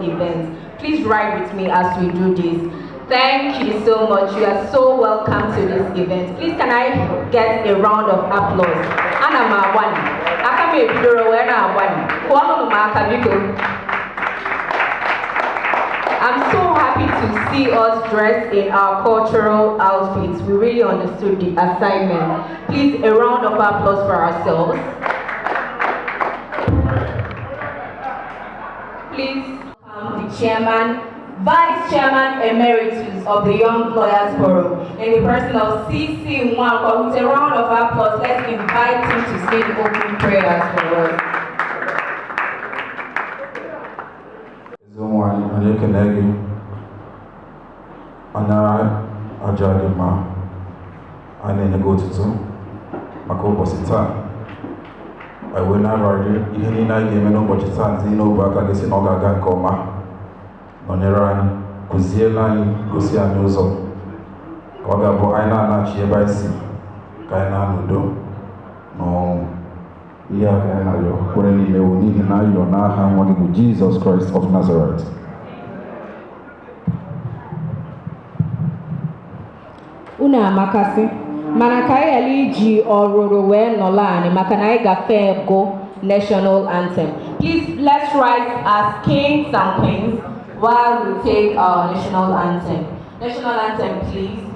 Events. Please ride with me as we do this. Thank you so much. You are so welcome to this event. Please, can I get a round of applause? Anna one. I'm so happy to see us dressed in our cultural outfits. We really understood the assignment. Please, a round of applause for ourselves. Please, the chairman, vice chairman emeritus of the Young Lawyers Forum, in the person of CC Mwakwa. With a round of applause, let's invite him to say the opening prayers for us. I will never do any night game and nobody stands in over against an organ coma. Onerani, Kuzielani, Kusia Nuzo. Ogabo Aina Nachi by sea. Kaina Nudo. No. Yeah, I know. Currently, they will need an eye on our hand working with Jesus Christ of Nazareth. Una Makasi. Manakai Aliji or Rodowe Nolani, Makanai Gafe Go National Anthem. Please, let's rise as kings and queens while we take our national anthem. National anthem, please.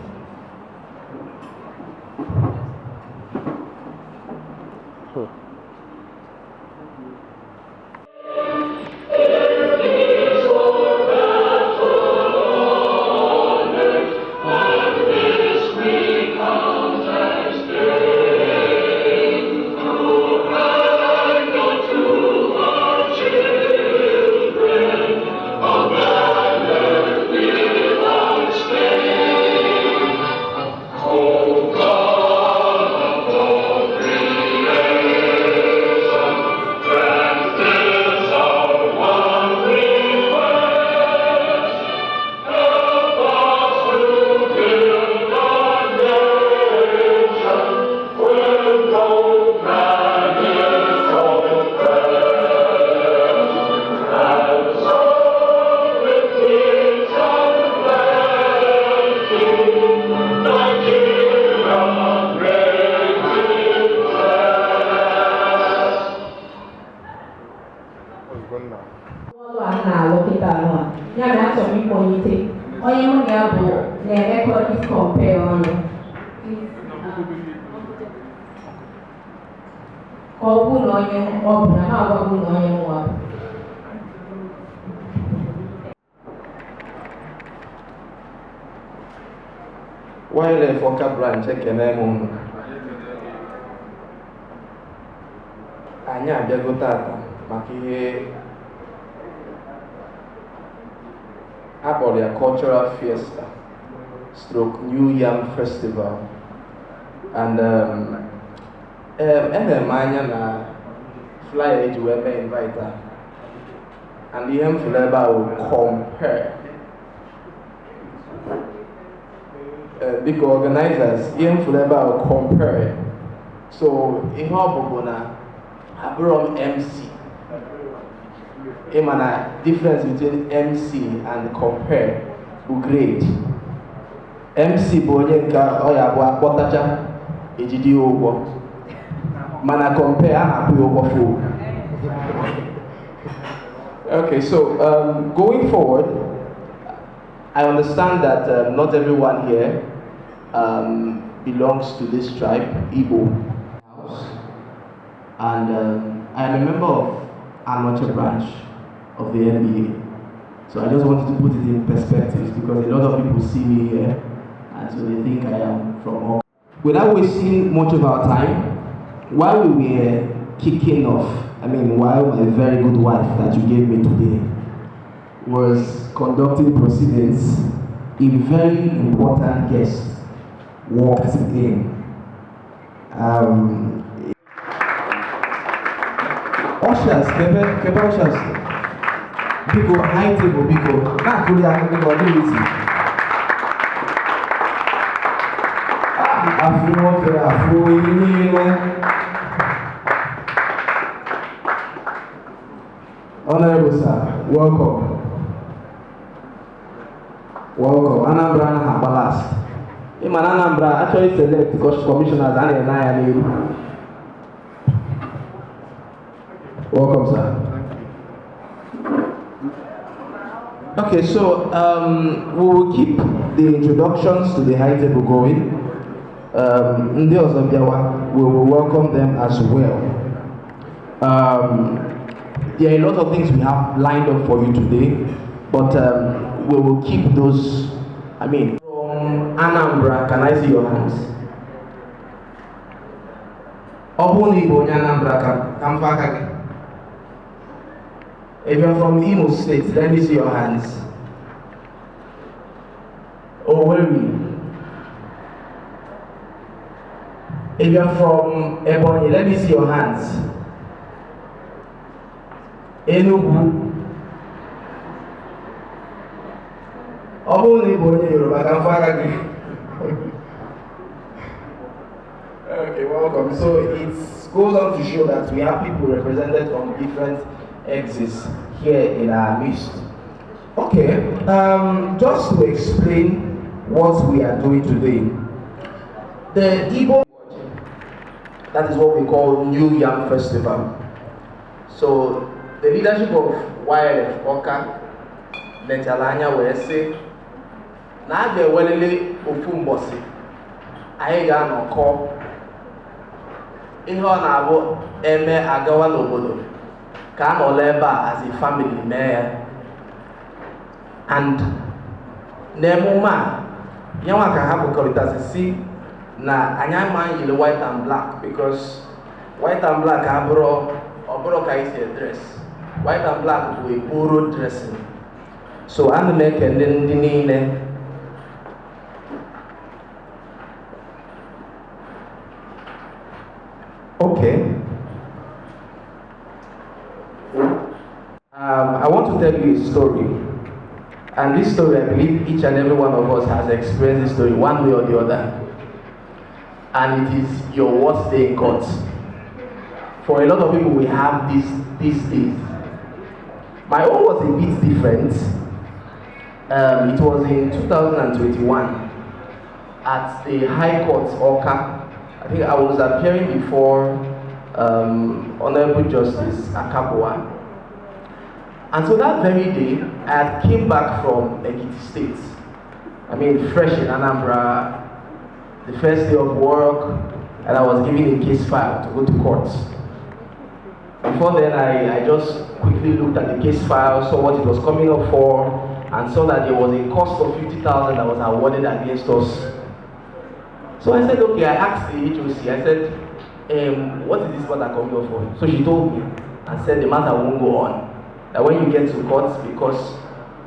While the Foka branch, I can name Anya Biagotata, Maki about their cultural fiesta, stroke New Yam Festival, and Manya na fly age where they invite her, and the M Fleba will compare. Big organizers, Ian Fuleba will compare. So, in Hobogona, Abram MC. A difference between MC and compare will great. MC Bonyenka, Oya Botacha, Ejidi Ogo. Mana compare, Apu Ogo. Okay, so going forward, I understand that not everyone here belongs to this tribe, Igbo. And I am a member of Amateur branch of the NBA. So I just wanted to put it in perspective because a lot of people see me here and so they think I am from Awka. Without wasting much of our time, while we were kicking off, while my very good wife that you gave me today was conducting proceedings, a very important guest walked in. Ushers, Kebe ushers, Biko, high table, Biko, not really, I Honorable sir, welcome. Welcome. Anambra and Ballast. Anambra actually select because commissioners and I. Welcome, sir. Okay, so we will keep the introductions to the high table going. Ndi Ozobiawa, we will welcome them as well. There are a lot of things we have lined up for you today, but we will keep those. From Anambra, can I see your hands? Obuni Bonya Anambra, Kamfaka. If you're from Imo State, let me see your hands. Owerri. If you're from Ebonyi, let me see your hands. Enugu. Obuni Bonya Yoruba, Kamfaka. Okay, welcome. So it goes on to show that we have people represented from different exits here in our midst. Okay, just to explain what we are doing today. The Igbo, that is what we call New Yam Festival. So the leadership of YLF Awka, Netalanya Wese, na the welele ofumbosi, aiga no ko, ihe ọ na-abụ eme agawa n'obodo. Come or labor as a family mayor and Nemuma Yawa can have a quality see na anyama in white and black because white and black abro or dress. White and black we borrow dressing. So I'm the neck and then the name. Okay. I want to tell you a story, and this story I believe each and every one of us has experienced this story one way or the other, and it is your worst day in court. For a lot of people we have these days. My own was a bit different. It was in 2021 at the High Court Awka. I think I was appearing before Honorable Justice Akabuwa. And so that very day, I came back from Ekiti State. Fresh in Anambra, the first day of work, and I was given a case file to go to court. Before then, I just quickly looked at the case file, saw what it was coming up for, and saw that there was a cost of 50,000 that was awarded against us. So I said, okay, I asked the HOC, I said, what is this matter coming up for? So she told me and said the matter won't go on. That when you get to court, because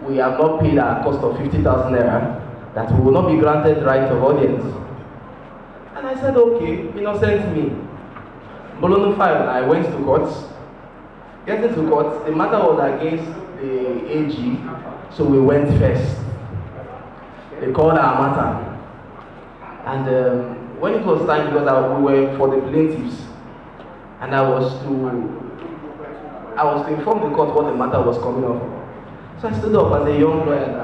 we have not paid our cost of 50,000 naira, that we will not be granted right of audience. And I said, okay, innocent me. Bologna file, I went to court. Getting to court, the matter was against the AG, so we went first. They called our matter. And when it was time, because we were for the plaintiffs, and I was to inform the court what the matter was coming up. So I stood up as a young lawyer and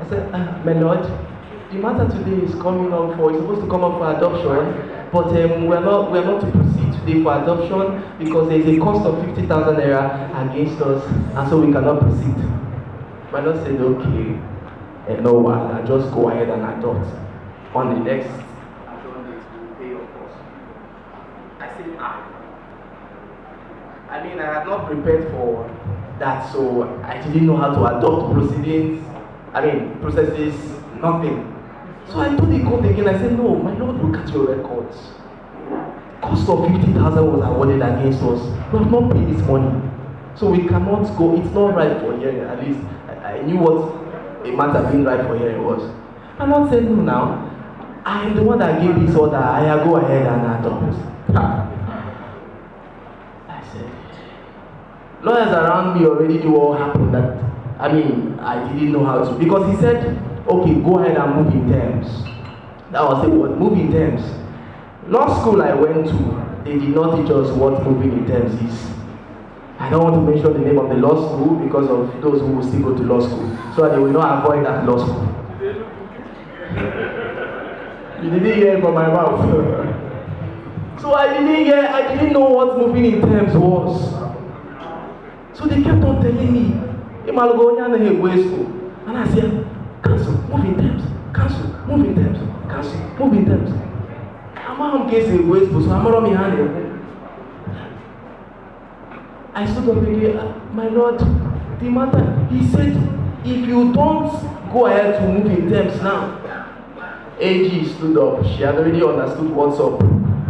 I said, my lord, the matter today is coming up for, it's supposed to come up for adoption, but we're not to proceed today for adoption because there is a cost of 50,000 naira against us, and so we cannot proceed. My lord said, okay, no one, I'll just go ahead and adopt. On the next adoption date, we'll pay your cost. I said, I had not prepared for that, so I didn't know how to adopt proceedings, processes, nothing. So I told the court again, I said, no, my lord, look at your records. Cost of 50,000 was awarded against us. We have not paid this money. So we cannot go, it's not right for hearing. At least I knew what a matter being right for hearing was. My lord said, no now, I am the one that gave this order, I go ahead and adopt. I said, lawyers around me already knew what happened, that I didn't know how to, because he said, okay, go ahead and move in terms. That was the word, move in terms. Law school I went to, they did not teach us what moving in terms is. I don't want to mention the name of the law school because of those who will still go to law school, so that they will not avoid that law school. You didn't hear it from my mouth. So I didn't know what moving in terms was. So they kept on telling me, and I said, cancel, move in terms, cancel, move in terms, cancel, move in terms. I'm on case in wasteful, so I'm not on my hand. I stood up again, my Lord, the matter, he said, if you don't go ahead to move in terms now. AG stood up, she had already understood what's up.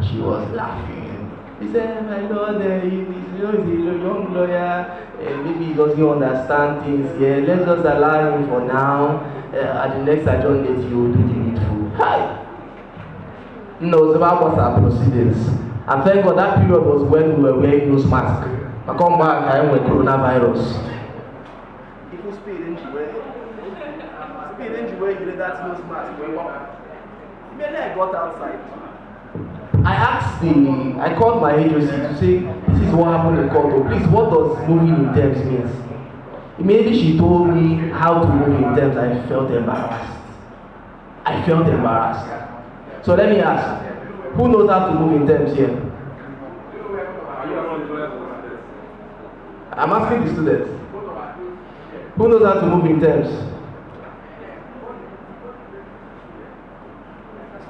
She was laughing. He said, my Lord, he's a young lawyer, maybe he doesn't understand things. Yeah, let's just allow him for now. At the next adjournment, he will do the needful. Hi! No, so that was our proceedings. And thank God that period was when we were wearing nose masks. I come back, I am with coronavirus. If you speed, didn't you wear? Speed, didn't you wear? You did that nose mask. Immediately I got outside. I called my agency to say, this is what happened in court. Please, what does moving in terms mean? Immediately she told me how to move in terms. I felt embarrassed. So let me ask, who knows how to move in terms here? I'm asking the students. Who knows how to move in terms?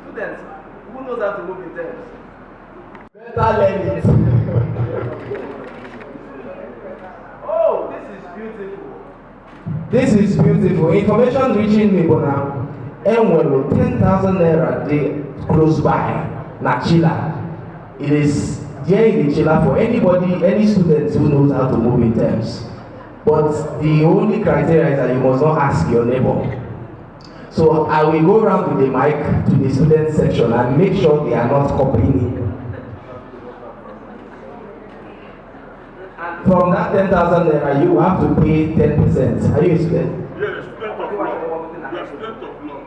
Students, who knows how to move in terms? Better learn it. Oh, this is beautiful. Information reaching me, but now, Enwelo, 10,000 naira day close by, Nachila. It is here in the Chila for anybody, any students who knows how to move in terms. But the only criteria is that you must not ask your neighbor. So I will go around with the mic to the student section and make sure they are not copying it. From that 10,000 naira, you have to pay 10%. Are you a student? Yes, student of law. You are student of law.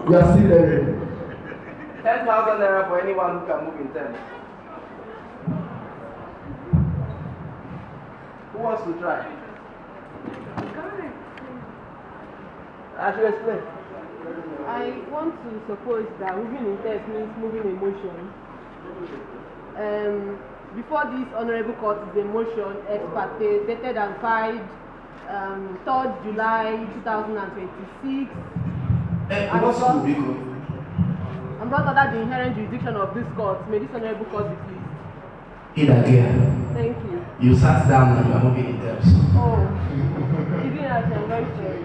You are still learning. 10,000 naira for anyone who can move in terms. Who wants to try? I should explain. I want to suppose that moving in terms means moving emotion. Before this honorable court is a motion ex parte dated and filed 3rd July 2026. And brought under the inherent jurisdiction of this court. May this honorable court be pleased. Thank you. You sat down and you are moving in terms. Oh, you didn't actually, I'm very sorry.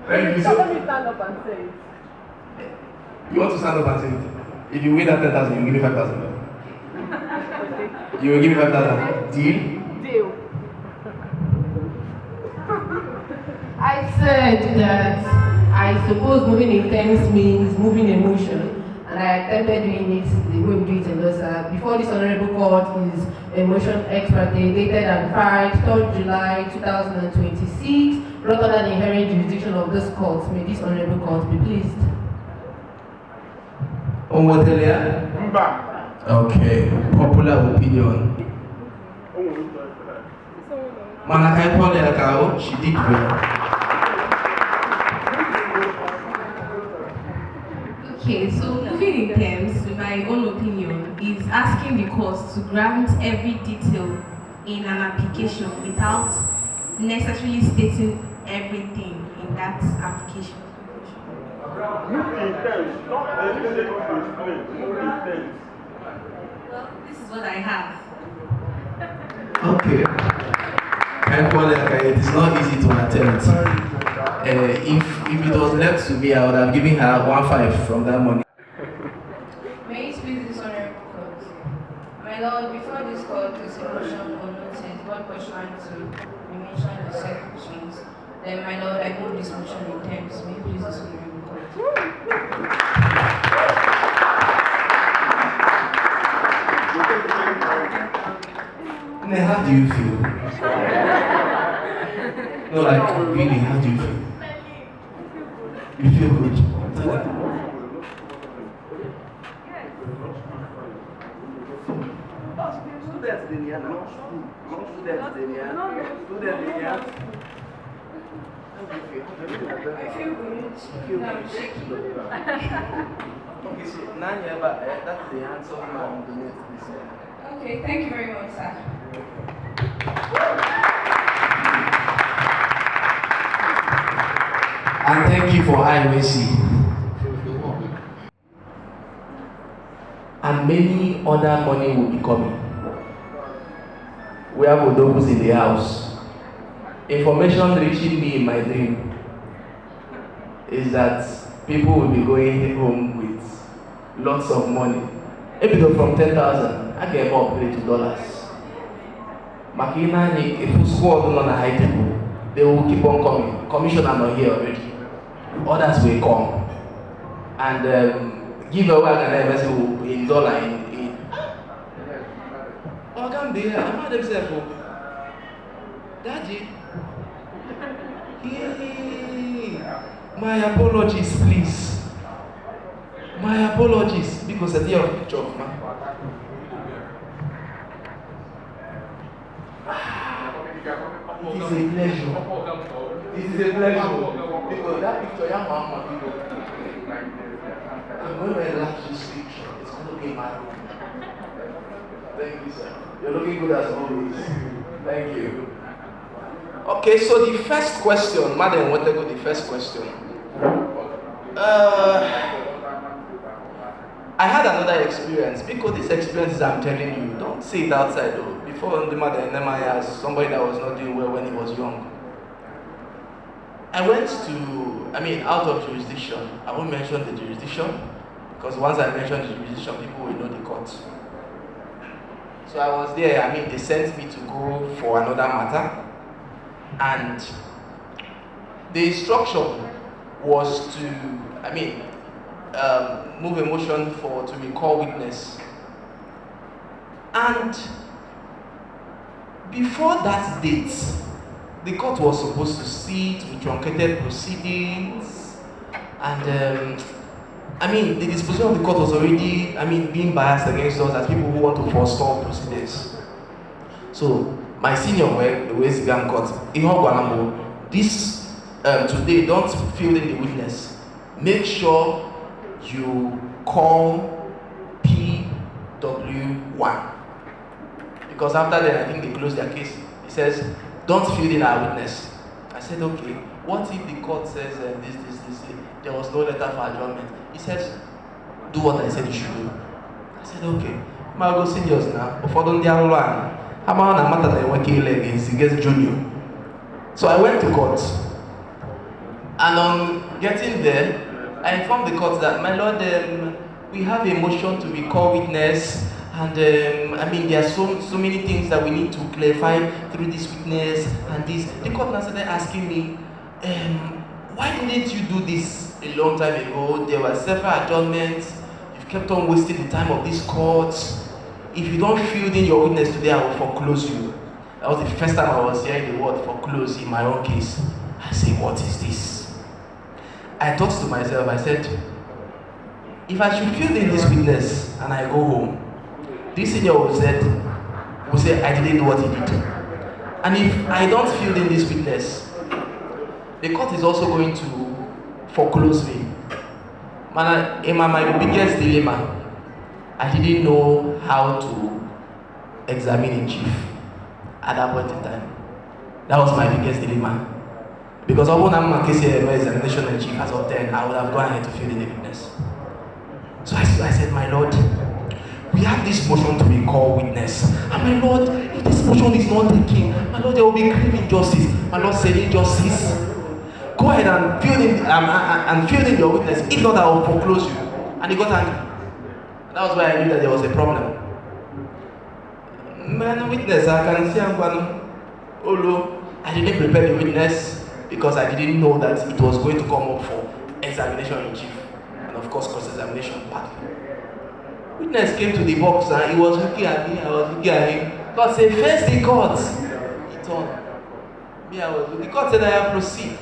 Thank you. So let me stand up and say it. You want to stand up and say it? If you win that 10,000, you will give me 5,000. You will give me 5,000. Deal. I said that I suppose moving in terms means moving emotion, and I attempted doing it the way we do it in Losa. Before this honorable court is a motion ex parte dated and filed 3rd July 2026, brought under the inherent jurisdiction of this court. May this honorable court be pleased. Okay, popular opinion. Manakai Paul, she did well. Okay, so moving in terms, in my own opinion, is asking the court to grant every detail in an application without necessarily stating everything in that application. Well, this is what I have. Okay. It is not easy to attempt. If it was left to me, I would have given her 1.5 from that money. May it please this honorable court. My lord, before this court is a motion or notice, what was trying to mention the sections. Then, my lord, I move this motion in terms. May it please this honorable court. How do you feel? No, like, really, how do you feel? You feel good? students in here, not school. Not students in here. Students in here. I feel good. Okay, so Nanya, that's the handsome man beneath this year. Okay, thank you very much, sir. And thank you for IWC. And many other money will be coming. We have Odobus in the house. Information reaching me in my dream is that people will be going home with lots of money. Maybe from 10,000, I can upgrade to dollars. Makina, if you score on a high table, they will keep on coming. Commissioner are not here already. Others will come and give away an investment in dollar in. Oh, come there. I'm not themselves. Daddy. Hey, my apologies, please. My apologies, because I did a picture of man. It is a pleasure. It is a pleasure. Because that picture, young man, I'm going to enlarge this picture. It's going to be my room. Thank you, sir. You're looking good as always. Thank you. Okay, so the first question, Madam, what go the first question? I had another experience, because this experience I'm telling you, don't say it outside though. Before the mother and I asked somebody that was not doing well when he was young. I went to, out of jurisdiction. I won't mention the jurisdiction, because once I mention the jurisdiction, people will know the court. So I was there, they sent me to go for another matter. And the instruction was to, move a motion to recall witness. And before that date, the court was supposed to sit with truncated proceedings, and the disposition of the court was already, being biased against us as people who want to forestall proceedings. So my senior the West Gam Court, this today, don't fill in the witness. Make sure you call PW1. Because after that, I think they closed their case. He says, don't fill in our witness. I said, okay, what if the court says this, there was no letter for adjournment? He says, do what I said you should do. I said, okay. I'll go serious now. Before don't they run. I'm on a matter that working against junior. So I went to court. And on getting there, I informed the court that, my lord, we have a motion to recall witness, and there are so many things that we need to clarify through this witness and this. The court now started asking me, why didn't you do this a long time ago? There were several adjournments. You've kept on wasting the time of this court. If you don't fill in your witness today, I will foreclose you. That was the first time I was hearing the word foreclose in my own case. I said, what is this? I thought to myself, I said, if I should fill in this witness and I go home, this senior will say, I didn't know what he did. And if I don't fill in this witness, the court is also going to foreclose me. In my biggest dilemma, I didn't know how to examine in chief at that point in time. That was my biggest dilemma. Because although I'm a case examination in chief as of 10, I would have gone ahead to fill in the witness. So I said, my lord, we have this motion to recall witness. And my lord, if this motion is not taken, my lord, there will be grave injustice. My lord said, injustice. Go ahead and fill in your witness. If not, I will foreclose you. And he got angry. That was why I knew that there was a problem. Man, witness, I can see although I didn't prepare the witness because I didn't know that it was going to come up for examination in chief. And of course, cross-examination partly. Witness came to the box and he was looking at me, I was looking at him. God said, face the court. He turned. Me, I was looking. The court said, I have proceed.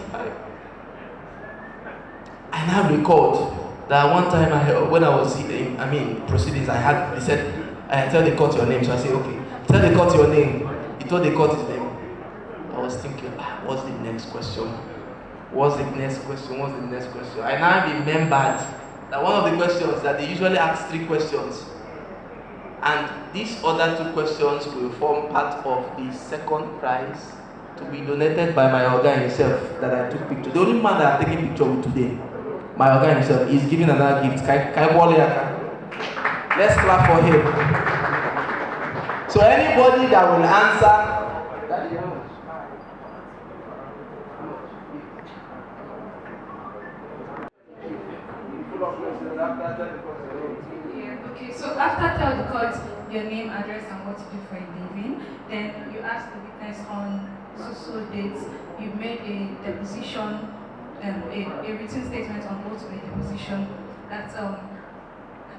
I now recalled that one time when I was in proceedings, they said, I tell the court your name. So I said, okay. Tell the court your name. He told the court his name. I was thinking, what's the next question? What's the next question? What's the next question? I now remembered that one of the questions that they usually ask 3 questions. And these other 2 questions will form part of the second prize to be donated by my Awka himself that I took picture. The only man that I'm taking picture with today, my Awka himself, is giving another gift. Let's clap for him. So anybody that will answer, Okay, so after tell the court your name, address, and what you do for a living, then you ask the witness on so dates. You made a deposition, a written statement on both of the deposition. That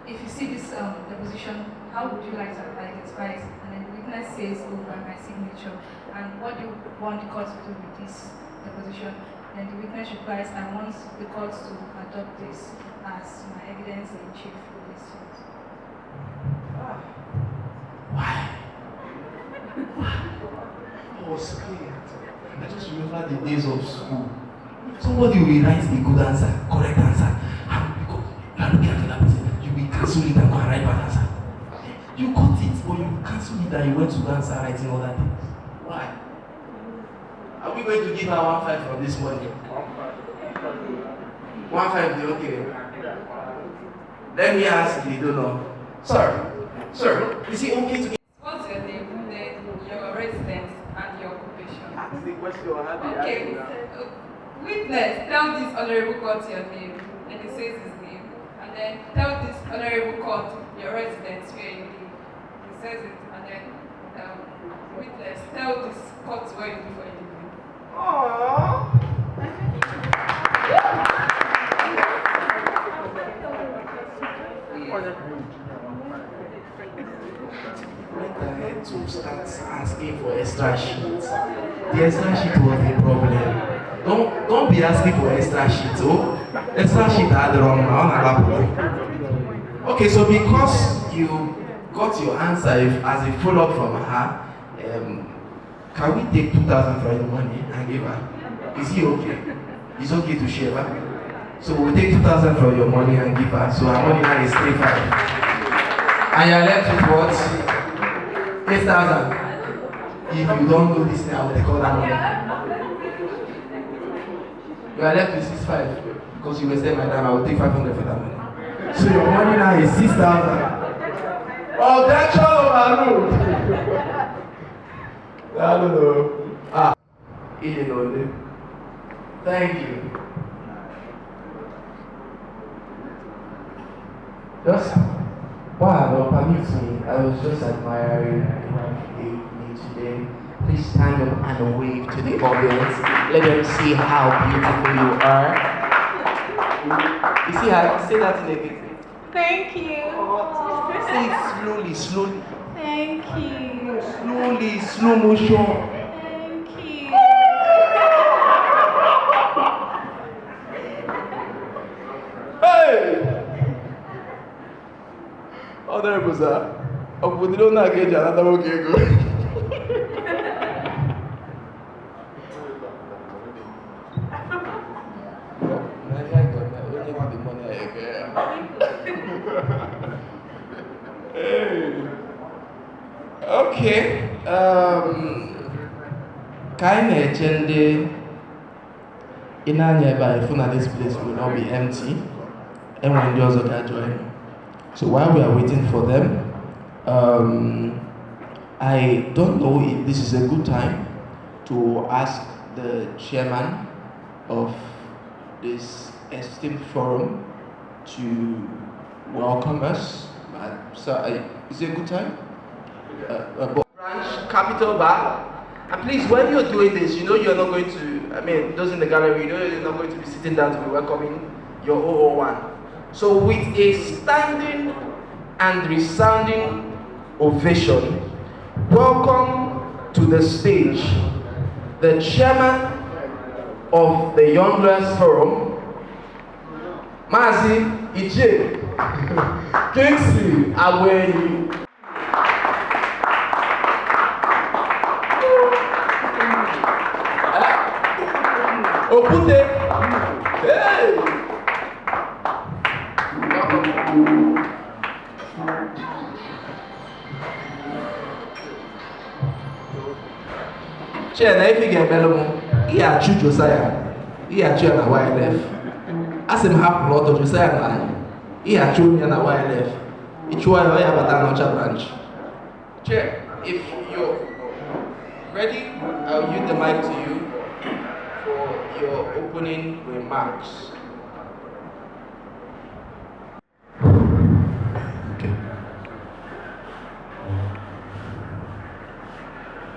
if you see this deposition, how would you like to identify it? And then the witness says, "Oh, by my signature." And what do you want the court to do with this deposition? And the witness replies, "I want the court to adopt this as my evidence in chief for this suit." why? I was scared. I just remember the days of school. Somebody will write a good answer, correct answer. And you are looking at the other person, you will cancel it and go and write bad answer. You got it, but you cancel it and you went to go and start writing other things. Why? Are we going to give her 1.5 from this morning? 1.5, okay. Let me ask the donor. Sir, is it okay to give? What's your name, then your residence, and your occupation? Ask the question. Okay. Witness, tell this honorable court your name, and he says his name. And then tell this honorable court your residence where you live. He says it, and then witness, tell this court where you do for a living. Aww. When the head to start asking for extra sheets, the extra sheet was the problem. Don't be asking for extra sheets, oh. Extra sheet are the wrong one. Okay, so because you got your answer as a follow-up from her, can we take 2,000 for your money and give her? Is he okay? It's okay to share, right? So we'll take 2,000 for your money and give her. So her money now is 3,500. And you're left with what? 8,000. If you don't do this now, I will take all that money. You are left with 6,500 because you wasted my time. I will take 500 for that money. So your money now is 6,000. Objection overruled. I don't know. He didn't know it. Thank you. Just wow, permit me. I was just admiring what you gave me today. Please stand up and wave to the audience. Let them see how beautiful you are. You see how? Say that in again. Thank you. Say it slowly. Thank you. Slowly, slow motion. Thank you. Hey! Honorable sir, Udonna get another okay go. Okay. Kind agenda in by phone this place will not be empty. And when the others can join. So while we are waiting for them, I don't know if this is a good time to ask the chairman of this esteemed forum to welcome us. So is it a good time? Branch Capital Bar. And please, when you're doing this, you know you're not going to, those in the gallery, you know you're not going to be sitting down to be welcoming your 001. So with a standing and resounding ovation, welcome to the stage the chairman of the Young Girls Forum, Mazi Ije Kingsley Aweri. Opute. Hey! Chair, if you get better, he had chewed Josiah. He had chewed a white left. As him have lot of Josiah man. He had chewed me and a white left. It's why I have a Danocha branch. Chair, if you're ready, I'll use the mic to you for your opening remarks. Okay.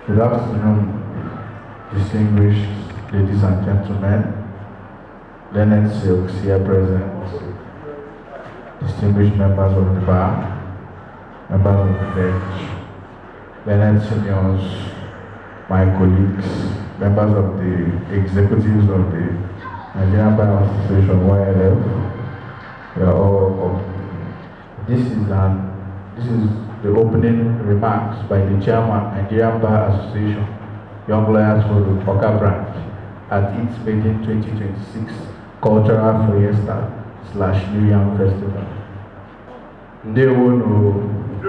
Good afternoon, distinguished ladies and gentlemen, learned silks here present, distinguished members of the bar, members of the bench, learned seniors, my colleagues, members of the executives of the Nigerian Bar Association (YLF), you are all welcome. This is the opening remarks by the chairman, Nigerian Bar Association, Young Lawyers for the Awka branch, at its maiden 2026 Cultural Fiesta / New Yam Festival. Ndewo no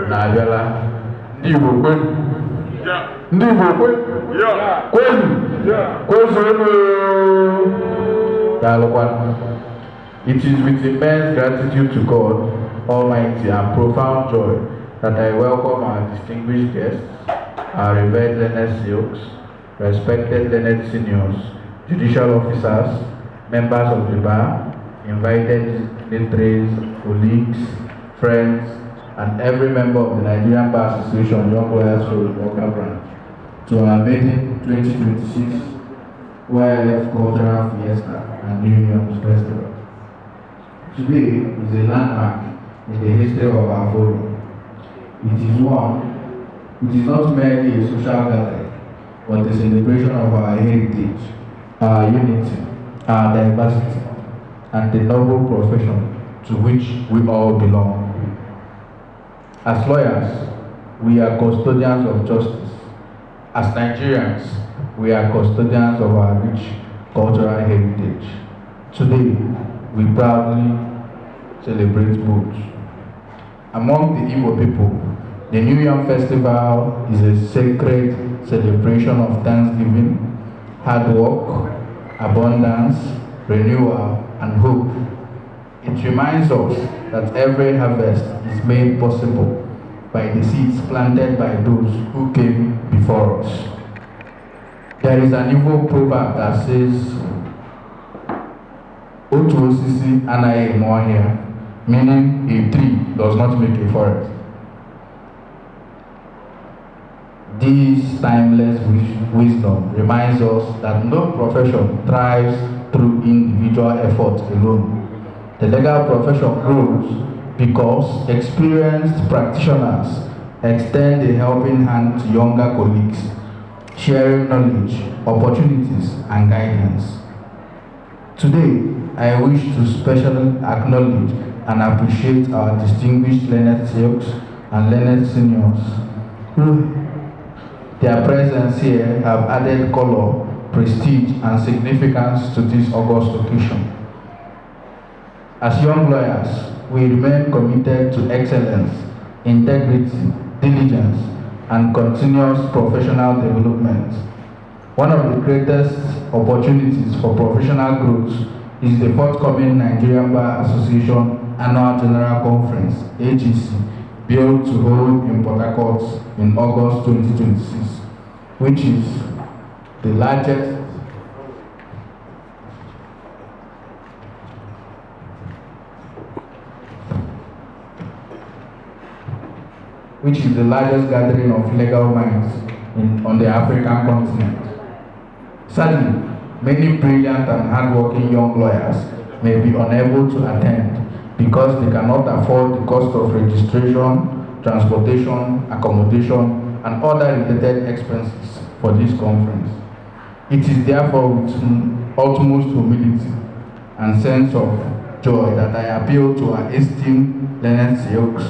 na-abịala ndị Igbo kwenu. Ndị Igbo kwenu. Kwenu. Daalụkwanụ. It is with immense gratitude to God Almighty and profound joy that I welcome our distinguished guests, our revered learned silks, respected learned seniors, judicial officers, members of the bar, invited dignitaries, colleagues, friends, and every member of the Nigerian Bar Association Young Lawyers for the Awka branch to our maiden 2026 YLF Cultural Fiesta and New Year's Festival. Today is a landmark in the history of our forum. It is not merely a social gathering, but a celebration of our heritage, our unity, our diversity, and the noble profession to which we all belong. As lawyers, we are custodians of justice. As Nigerians, we are custodians of our rich cultural heritage. Today, we proudly celebrate both. Among the Igbo people, the New Yam Festival is a sacred celebration of thanksgiving, hard work, abundance, renewal, and hope. It reminds us that every harvest is made possible by the seeds planted by those who came before us. There is an Igbo proverb that says, Otu osisi anaghị eme ọhịa, meaning a tree does not make a forest. This timeless wisdom reminds us that no profession thrives through individual effort alone. The legal profession grows because experienced practitioners extend a helping hand to younger colleagues, sharing knowledge, opportunities, and guidance. Today, I wish to specially acknowledge and appreciate our distinguished learned silks and learned seniors who their presence here have added color, prestige, and significance to this august occasion. As young lawyers, we remain committed to excellence, integrity, diligence, and continuous professional development. One of the greatest opportunities for professional growth is the forthcoming Nigerian Bar Association Annual General Conference, AGC, built to hold in Port Harcourt in August 2026, which is the largest gathering of legal minds on the African continent. Sadly, many brilliant and hardworking young lawyers may be unable to attend because they cannot afford the cost of registration, transportation, accommodation, and other related expenses for this conference. It is therefore with utmost humility and sense of joy that I appeal to our esteemed learned silks,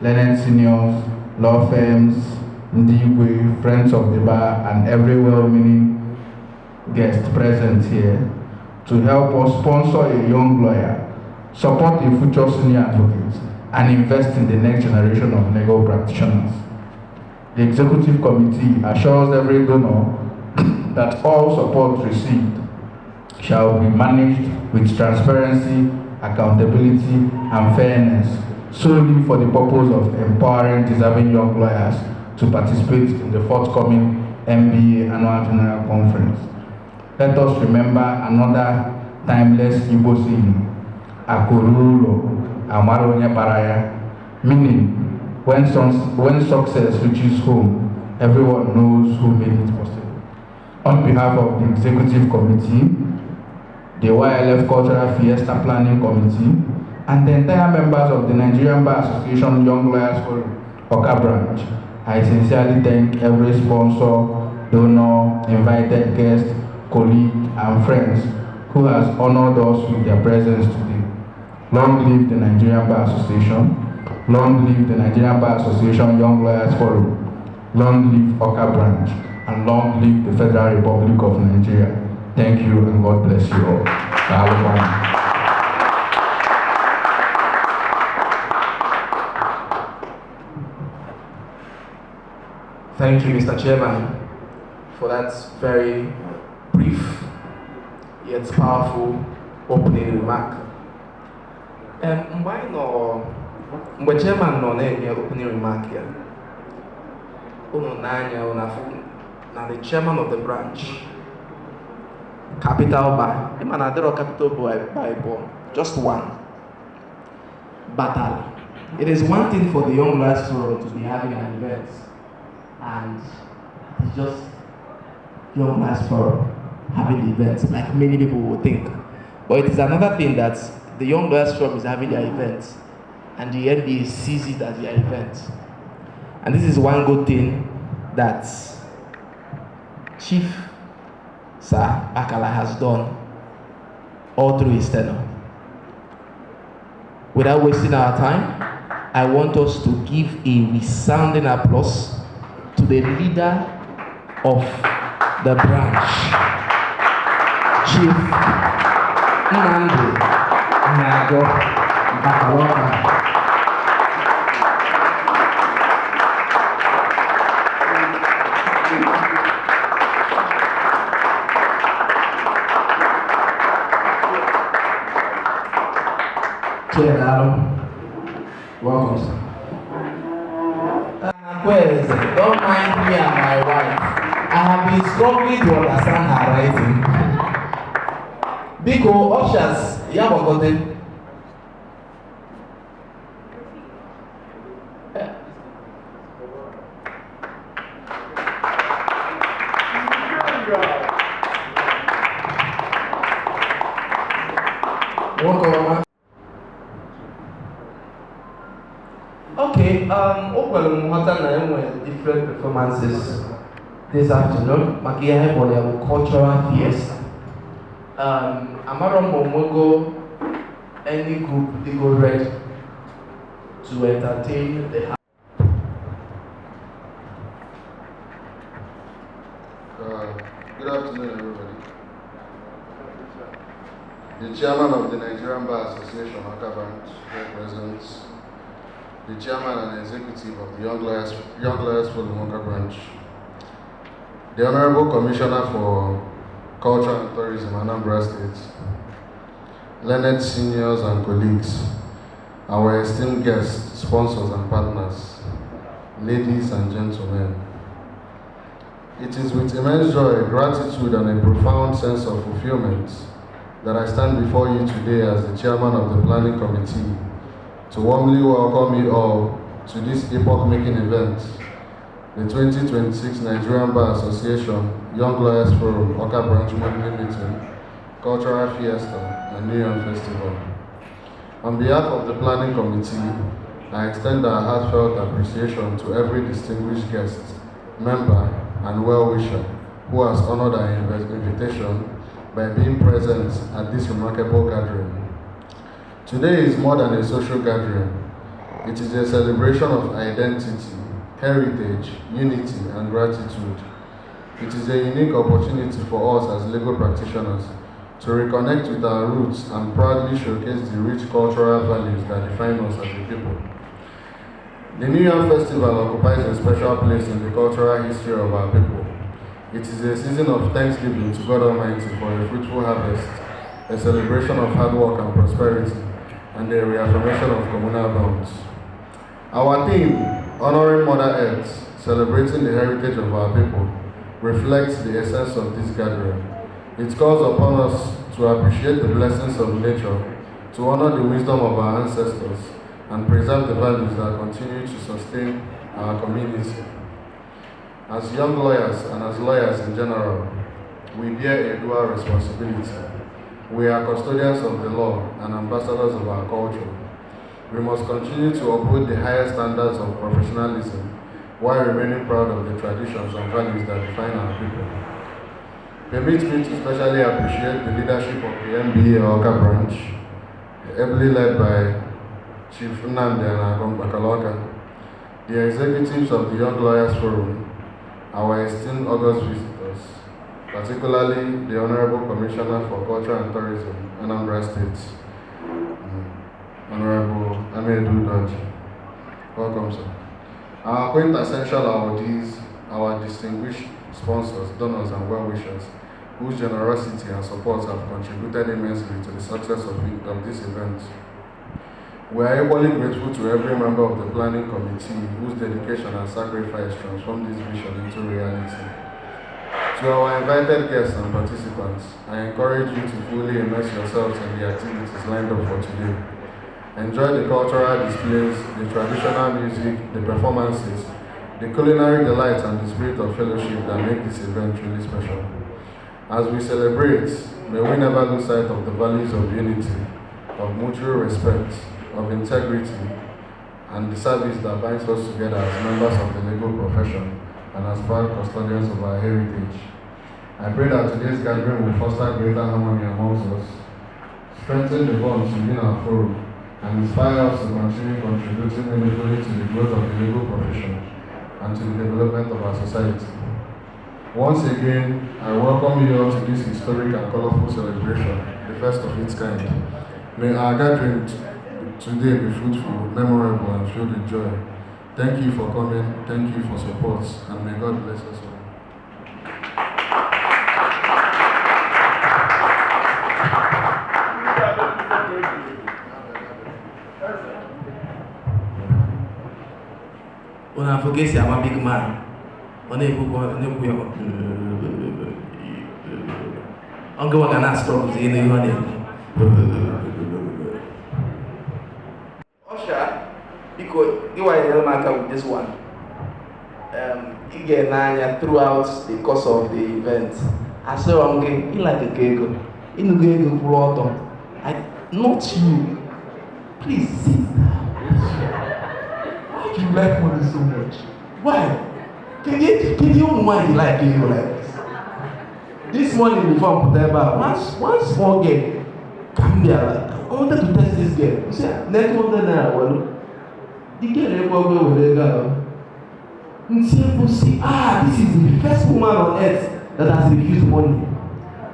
learned seniors, law firms, Ndigwe, friends of the bar, and every well-meaning guest present here to help us sponsor a young lawyer, support a future senior advocate, and invest in the next generation of legal practitioners. The Executive Committee assures every donor that all support received shall be managed with transparency, accountability, and fairness, solely for the purpose of empowering deserving young lawyers to participate in the forthcoming MBA Annual General Conference. Let us remember another timeless Igbo saying, Akurulo, Amaronye Baraya, meaning when success reaches home, everyone knows who made it possible. On behalf of the Executive Committee, the YLF Cultural Fiesta Planning Committee, and the entire members of the Nigerian Bar Association Young Lawyers Forum, Awka branch, I sincerely thank every sponsor, donor, invited guest, colleague, and friends who has honored us with their presence today. Long live the Nigerian Bar Association, long live the Nigerian Bar Association Young Lawyers Forum, long live Awka branch, and long live the Federal Republic of Nigeria. Thank you and God bless you all. Thank you, Mr. Chairman, for that very brief yet powerful opening remark. Mgbe chairman nọ na-enye opening remark ya, unu n'anya unu afụ na the chairman of the branch, Capital Bar, even another capital by just one battle. It is one thing for the Young Lawyers Forum to be having an event, and it's just Young Lawyers Forum having events like many people would think. But it is another thing that the Young Lawyers Forum is having their events, and the NBA sees it as their event. And this is one good thing that Chief Sir Akala has done all through his tenure. Without wasting our time, I want us to give a resounding applause to the leader of the branch, Chief Nnamdi Nnago Bakawaka. Chair Adam, welcome, sir. Don't mind me and my wife. I have been struggling to understand her writing. Biko, ushers, Yabagote. Welcome. Okay, different performances this afternoon. Makia for cultural fiesta. Amarom Momogo, any group they go ready to entertain the good afternoon, everybody. The chairman of the Nigerian Bar Association, Awka branch, represents the chairman and executive of the Young Lawyers for the Awka branch, the Honorable Commissioner for Culture and Tourism, Anambra State, learned seniors and colleagues, our esteemed guests, sponsors and partners, ladies and gentlemen. It is with immense joy, gratitude and a profound sense of fulfillment that I stand before you today as the chairman of the planning committee to warmly welcome you all to this epoch-making event, the 2026 Nigerian Bar Association Young Lawyers Forum Awka Branch Monthly Meeting, Cultural Fiesta, and New Year Festival. On behalf of the planning committee, I extend our heartfelt appreciation to every distinguished guest, member, and well-wisher who has honored our invitation by being present at this remarkable gathering. Today is more than a social gathering. It is a celebration of identity, heritage, unity, and gratitude. It is a unique opportunity for us as legal practitioners to reconnect with our roots and proudly showcase the rich cultural values that define us as a people. The New Yam Festival occupies a special place in the cultural history of our people. It is a season of thanksgiving to God Almighty for a fruitful harvest, a celebration of hard work and prosperity, and a reaffirmation of communal bonds. Our theme, Honoring Mother Earth, celebrating the heritage of our people, reflects the essence of this gathering. It calls upon us to appreciate the blessings of nature, to honor the wisdom of our ancestors, and preserve the values that continue to sustain our community. As young lawyers and as lawyers in general, we bear a dual responsibility. We are custodians of the law and ambassadors of our culture. We must continue to uphold the highest standards of professionalism while remaining proud of the traditions and values that define our people. Permit me to especially appreciate the leadership of the MBA Awka branch, ably led by Chief Nnamdi and Bakalawka, the executives of the Young Lawyers Forum, our esteemed August visitors, particularly the Honorable Commissioner for Culture and Tourism, Anambra State, Honorable Udonna. Welcome, sir. Our quintessential awardees, our distinguished sponsors, donors, and well-wishers, whose generosity and support have contributed immensely to the success of this event. We are equally grateful to every member of the planning committee whose dedication and sacrifice transformed this vision into reality. To our invited guests and participants, I encourage you to fully immerse yourselves in the activities lined up for today. Enjoy the cultural displays, the traditional music, the performances, the culinary delights, and the spirit of fellowship that make this event truly special. As we celebrate, may we never lose sight of the values of unity, of mutual respect, of integrity, and the service that binds us together as members of the legal profession and as proud custodians of our heritage. I pray that today's gathering will foster greater harmony amongst us, strengthen the bonds within our forum, and inspire us to continue contributing meaningfully to the growth of the legal profession and to the development of our society. Once again, I welcome you all to this historic and colorful celebration, the first of its kind. May our gathering today be fruitful, memorable, and filled with joy. Thank you for coming, thank you for support, and may God bless us all. When I forget I'm a big man, I'm going to struggle in the Osha, because you are the matter with this one. Throughout the course of the event, I said, I'm getting like a giggle. In the giggle, not you. Please sit down. Why do you like money so much? Why? Can you mind like you like this? This morning before I put that one small girl came there like, I wanted to test this girl. You said, next one then the girl never with the girl. And see, this is the first woman on earth that has refused money.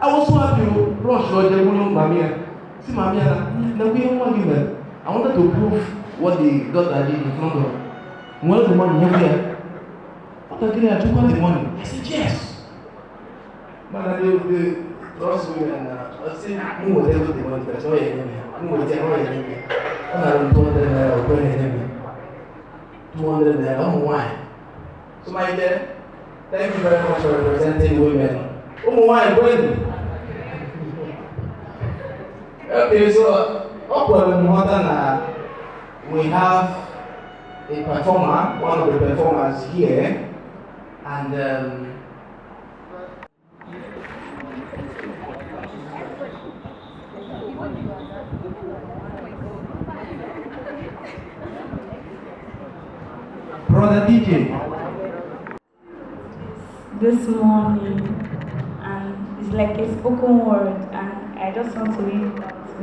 I was so happy, rush, Mamia. See, Mamia, now we don't argument. I wanted to prove what the daughter did in front of her. Where's the money? Here. What I did, I took all the money. I said, yes. Man, I do trust me and I said, who will tell you the money first? Who will tell you? I don't know that I'm going 200 naira, why? So my dear, thank you very much for representing women. Why? When? Okay, so we have a performer, one of the performers here, and Brother DJ. This morning, and it's like a spoken word, and I just want to read it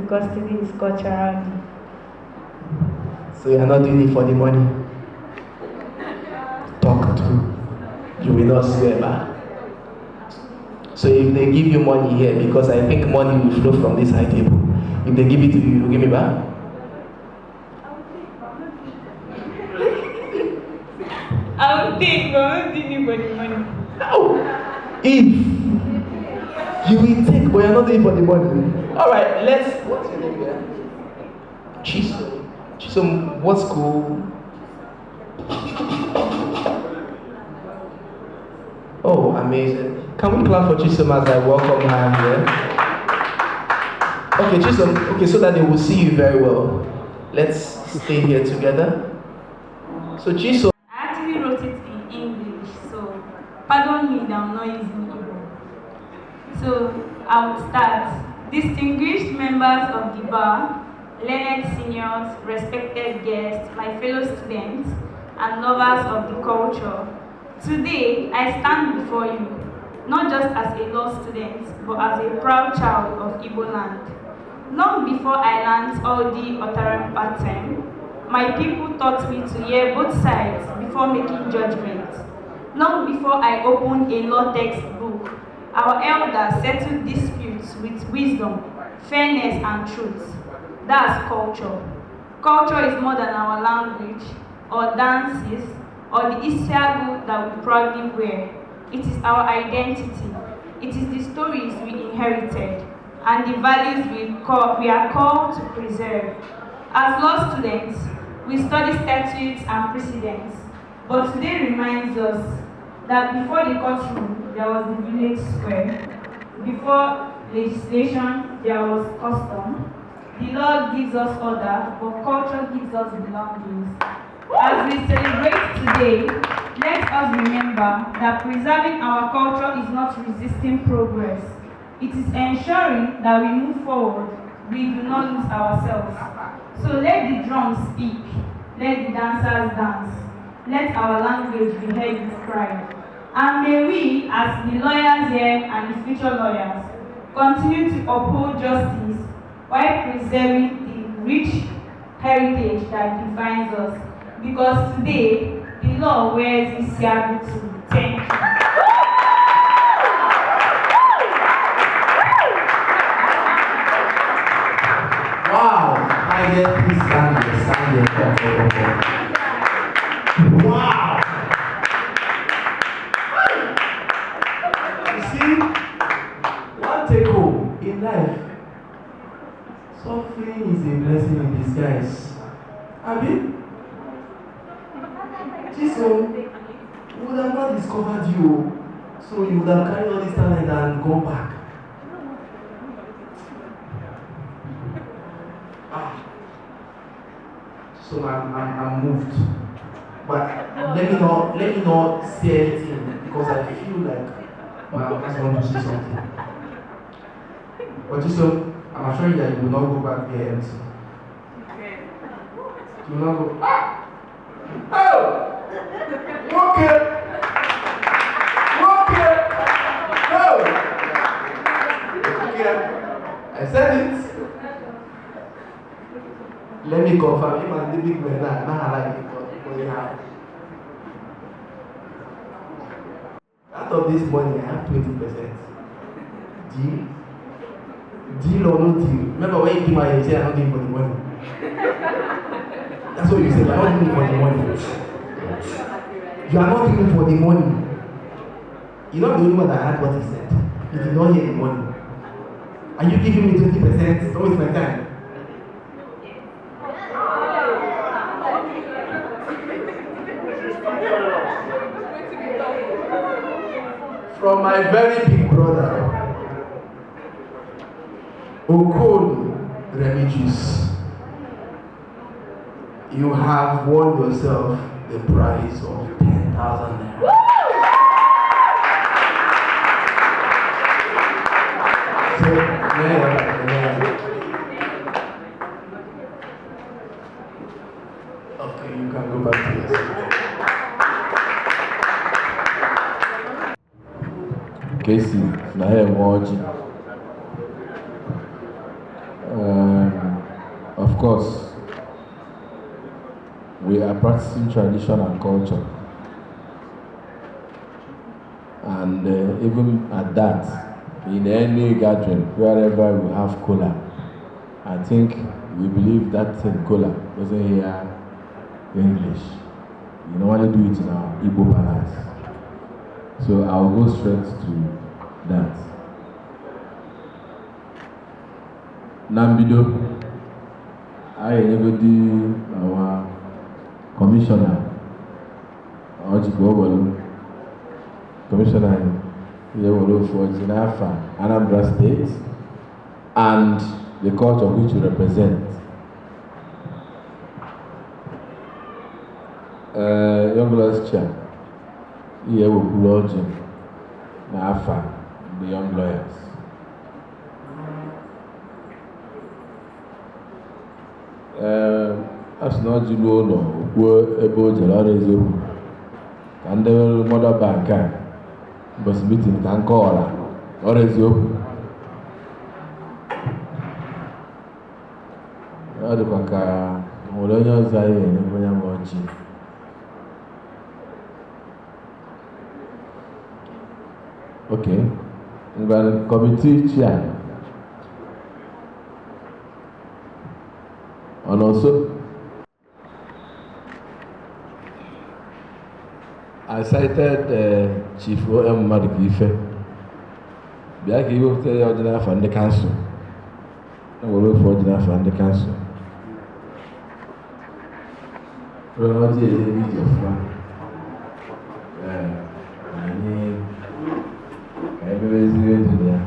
because today is cultural day. So you are not doing it for the money. Talk to. You will not swear back. So if they give you money here, because I think money will flow from this high table, if they give it to you, you give me back? I'll take, but I don't take anybody money. No! If you will take, but you're not doing for the money. Alright, what's your name here? Chisom. Chisom, what school? Oh, amazing. Can we clap for Chisom as I welcome her here? Okay, Chisom, okay, so that they will see you very well. Let's stay here together. So Chisom. I actually wrote it in English, so pardon me that I'm not using Igbo. So I will start. Distinguished members of the bar, learned seniors, respected guests, my fellow students, and lovers of the culture. Today, I stand before you, not just as a law student, but as a proud child of Igbo land. Long before I learned all the Otaran pattern, my people taught me to hear both sides before making judgment. Long before I opened a law textbook, our elders settled disputes with wisdom, fairness, and truth. That's culture. Culture is more than our language, or dances, or the isiagu that we proudly wear. It is our identity. It is the stories we inherited, and the values we are called to preserve. As law students, we study statutes and precedents, but today reminds us that before the courtroom, there was the village square. Before legislation, there was custom. The law gives us order, but culture gives us belongings. As we celebrate today, let us remember that preserving our culture is not resisting progress. It is ensuring that we move forward, we do not lose ourselves. So let the drums speak, let the dancers dance, let our language be heard with pride. And may we, as the lawyers here and the future lawyers, continue to uphold justice while preserving the rich heritage that defines us. Because today, the law wears its siagu too. Thank you. Wow! I get this stand here. Wow! You see, one take home in life, suffering is a blessing in disguise. Abi? Chisom would have not discovered you, so you would have carried all this talent and gone back. So I'm moved. But let me not say anything because I feel like I just want to say something. But Chisom, I'm assuring you that you will not go back there empty. You will not go. Oh! Walk it! No! I said it. Let me confirm. If I'm the big man, I like it. Out of this money, I have 20%. Deal? Deal or no deal? Remember when you came out, you said I'm not doing for the money. That's what you said. I'm not doing for the money. You are not doing for the money. You're not the only one that heard what he said. You did not hear the money. Are you giving me 20%? Don't waste my time. From my very big brother, Okoli Remigius, you have won yourself the prize of 10,000 naira. So, okay, you can go back to your seat. Casey, na here watching. Of course, we are practicing tradition and culture, and even at that, in any gathering, wherever we have cola, I think we believe that thing cola doesn't hear English. You normally do it in our Igbo balance. So I'll go straight to that. Nambido, I everybody our commissioner, commissioner for Zinafa, Anambra State, and the court of which you represent. Young lawyers chair, here will be Nafa, the young lawyers. As not you know, we're able to resume. And the mother bank was meeting Kankora, or resume. The Baka, Molonia Zay, and William Mochi. Okay, and committee chair. And also, I cited Chief O.M. Madikife. Biaki will tell you ordinary from the council. I will look for ordinary from the council. We are not yet a video from everybody's ready there.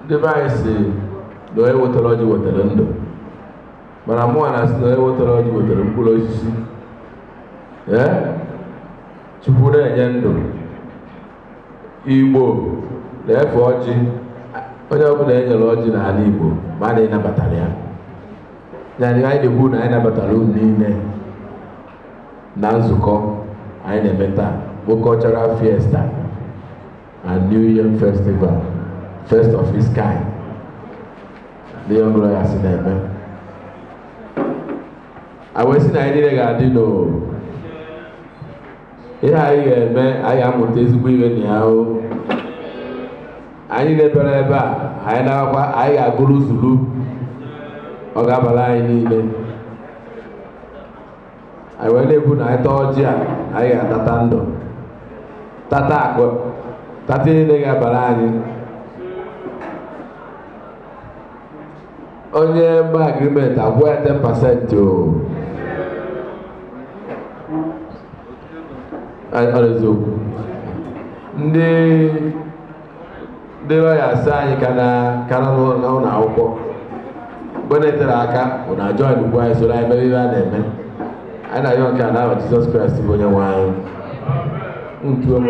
Device do I water lodge water lando. But I'm one as no water lodge water and pull yeah? Chipura yendo. Igbo, therefore, when you open the lodge in an Igbo, man in a battalion. Then I the wood and a battalion in Nanzuko, I never cultural Fiesta and New Year Festival. First of his kind. The young lawyers in there. I was in idea I didn't know. Yeah, I am with this women now. I need a better I know I got Guru Zulu or Gabala in it. I went there good. I thought, yeah, I got Tatando. Tatako. Tati Gabalani. Onye mba agreement abụọ 10% o. Ọrịzokwu. Ndị lawyers anyị kana n'ụlọ akwụkwọ. Mgbe na-etere aka, ọ na-ajọ ugbu anyị soro anyị mere ihe a na-eme. Anyị na-ayọ nke a n'aha Jizọs Kraịst bụ onye nwe anyị. Ntuo m.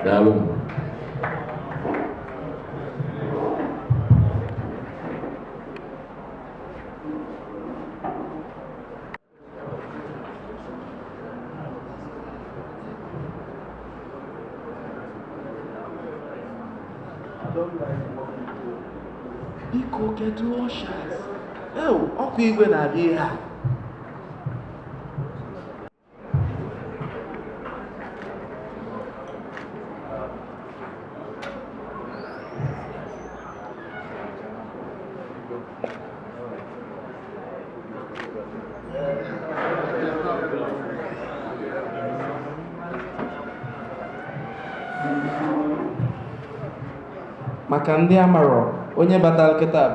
Daalụ. Biko kedu ushers. Ọkụ igwe na-abịa ihe a. Maka ndị amarọ, onye batara kịta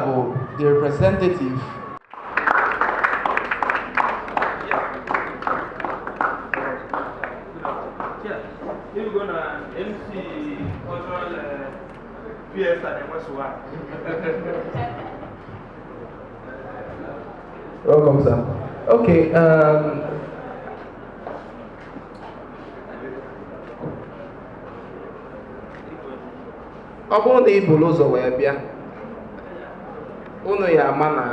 bụ the representative You're gonna MC cultural Fiesta and what's what? Welcome, sir. Okay, ọ bụrụ na ị buru ụzọ wee bịa, unu ya ama na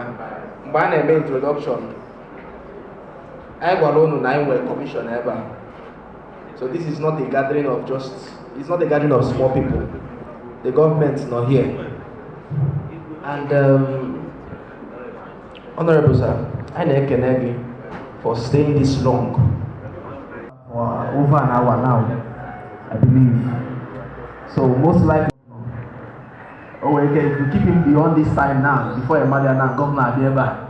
mgbe a na-eme introduction, anyị gwara unu na anyị nwere commission ebe a. So this is not a gathering of it's not a gathering of small people. the government not here. And Honorable Sir, I thank you for staying this long. For over an hour now, I believe. So most likely, oh, okay, if you keep him beyond this time now, before Emalia now, Governor Adeba,